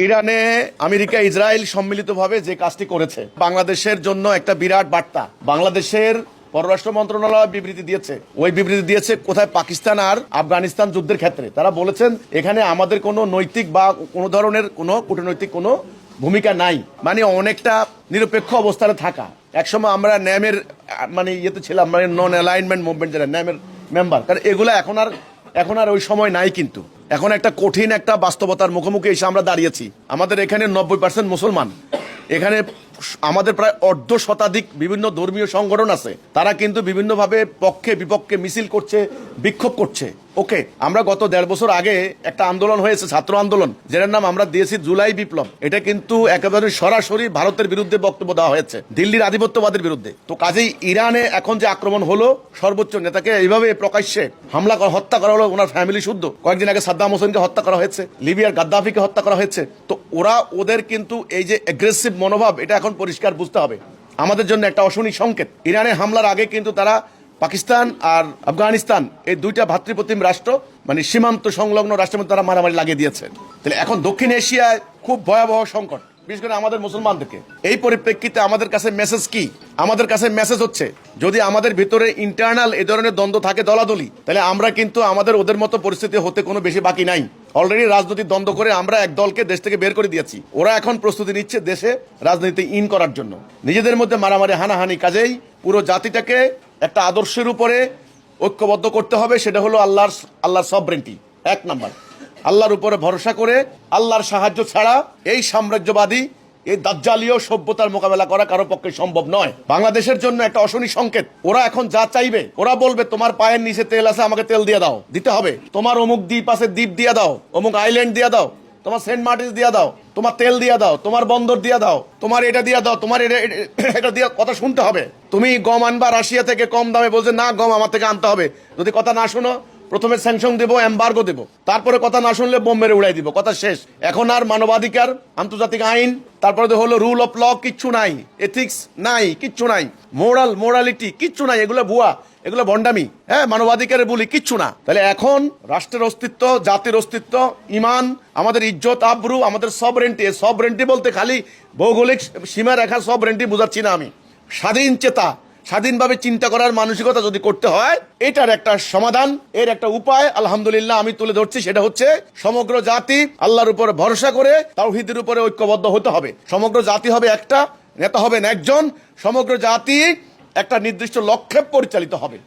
ইরানে America Israel সম্মিলিতভাবে যে কাজটি করেছে বাংলাদেশের জন্য একটা বিরাট বার্তা। বাংলাদেশের পররাষ্ট্র মন্ত্রণালয় বিবৃতি দিয়েছে, ওই বিবৃতি দিয়েছে কোথায় পাকিস্তান আর আফগানিস্তান যুদ্ধের ক্ষেত্রে তারা বলেছেন এখানে আমাদের কোনো নৈতিক বা কোনো ধরনের কোনো কূটনৈতিক কোনো ভূমিকা নাই, মানে অনেকটা নিরপেক্ষ অবস্থানে থাকা। একসময় আমরা ন্যামের মানে ইয়েতে ছিলাম, মানে নন অ্যালাইনমেন্ট মুভমেন্ট যেটা ন্যামের মেম্বার, কারণ এগুলো এখন আর ওই সময় নাই। কিন্তু এখন একটা কঠিন একটা বাস্তবতার মুখোমুখি এসে আমরা দাঁড়িয়েছি। আমাদের এখানে 90% মুসলমান, এখানে আমাদের প্রায় অর্ধ শতাধিক বিভিন্ন ধর্মীয় সংগঠন আছে, তারা কিন্তু বিভিন্নভাবে পক্ষে বিপক্ষে মিছিল করছে, বিক্ষোভ করছে। ওকে, আমরা গত 1.5 বছর আগে একটা আন্দোলন হয়েছে, ছাত্র আন্দোলন, যেটার নাম আমরা দিয়েছি জুলাই বিপ্লব। এটা কিন্তু একেবারে সরাসরি ভারতের বিরুদ্ধে বক্তব্য দেওয়া হয়েছে, দিল্লির আধিপত্যবাদের বিরুদ্ধে। তো কাজেই ইরানে এখন যে আক্রমণ হলো, সর্বোচ্চ নেতাকে এইভাবে প্রকাশ্যে হামলা হত্যা করা হলো, ওনার ফ্যামিলি শুদ্ধ। কয়েকদিন আগে সাদ্দাম হোসেনকে হত্যা করা হয়েছে, লিবিয়ার গাদ্দাফিকে হত্যা করা হয়েছে। তো ওদের কিন্তু এই যে অ্যাগ্রেসিভ মনোভাব, এটা এখন পরিষ্কার বুঝতে হবে আমাদের জন্য একটা অশনি সংকেত। ইরানে হামলার আগে কিন্তু তারা পাকিস্তান আর আফগানিস্তান এই দুইটা ভাতৃপ্রতিম রাষ্ট্র, মানে সীমান্ত সংলগ্ন রাষ্ট্রের মধ্যে তারা মারামারি লাগিয়ে দিয়েছে। তাহলে এখন দক্ষিণ এশিয়ায় খুব ভয়াবহ সংকট, বিশেষ করে আমাদের মুসলমানদেরকে। এই পরিপ্রেক্ষিতে আমাদের কাছে মেসেজ কি? আমাদের কাছে মেসেজ হচ্ছে, যদি আমাদের ভিতরে ইন্টারনাল এ ধরনের দ্বন্দ্ব থাকে, দলাদলি, তাহলে আমরা কিন্তু আমাদের ওদের মতো পরিস্থিতি হতে কোনো বেশি বাকি নাই। অলরেডি রাজনৈতিক দ্বন্দ্ব করে আমরা এক দলকে দেশ থেকে বের করে দিয়েছি, ওরা এখন প্রস্তুতি নিচ্ছে দেশে রাজনীতি ইন করার জন্য, নিজেদের মধ্যে মারামারি হানাহানি। কাজেই পুরো জাতিটাকে একটা আদর্শের উপরে ঐক্যবদ্ধ করতে হবে, সেটা হলো আল্লাহর সভরেন্টি। 1 নাম্বার, আল্লাহর উপরে ভরসা করে আল্লাহর সাহায্য ছাড়া এই সাম্রাজ্যবাদী এই দাজ্জালীয় সভ্যতার মোকাবেলা করা কারো পক্ষে সম্ভব নয়। বাংলাদেশের জন্য একটা অশনি সংকেত। ওরা এখন যা চাইবে, ওরা বলবে তোমার পায়ের নিচে তেল আছে, আমাকে তেল দিয়ে দাও, দিতে হবে। তোমার অমুক দ্বীপ আছে, দ্বীপ দিয়ে দাও, অমুক আইল্যান্ড দিয়ে দাও, তোমার সেন্ট মার্টিন দিয়ে দাও, তোমার তেল দিয়ে দাও, তোমার বন্দর দিয়ে দাও, তোমার এটা দিয়ে দাও, তোমার এটা দিয়ে। কথা শুনতে হবে। তুমি গম আনবা রাশিয়া থেকে কম দামে, বলছে না গম আমার থেকে আনতে হবে। যদি কথা না শোনো, প্রথমে স্যাংশন দেবো, এম্বার্গো দেবো, তারপরে কথা না শুনলে বোম মেরে উড়াই দিব, কথা শেষ। এখন আর মানবাধিকার, আন্তর্জাতিক আইন, তারপরে হলো রুল অফ ল, কিচ্ছু নাই, এথিক্স নাই, কিচ্ছু নাই, মোরালিটি কিচ্ছু নাই, এগুলো ভুয়া, এগুলো ভণ্ডামি। হ্যাঁ, মানবাধিকারের বলি কিচ্ছু না। তাহলে এখন রাষ্ট্রের অস্তিত্ব, জাতির অস্তিত্ব, ইমান, আমাদের ইজ্জত আবরু, আমাদের সবরেন্টি বলতে খালি ভৌগোলিক সীমা রেখা সবরেন্টি বুঝাচ্ছি না আমি। স্বাধীন চেতা, স্বাধীনভাবে চিন্তা করার মানসিকতা যদি করতে হয়, এটার একটা সমাধান, এর একটা উপায় আলহামদুলিল্লাহ আমি তুলে ধরছি। সেটা হচ্ছে সমগ্র জাতি আল্লাহর উপরে ভরসা করে তাওহীদের উপরে ঐক্যবদ্ধ হতে হবে। সমগ্র জাতি হবে একটা, নেতা হবেন একজন, সমগ্র জাতি একটা নির্দিষ্ট লক্ষ্যে পরিচালিত হবে।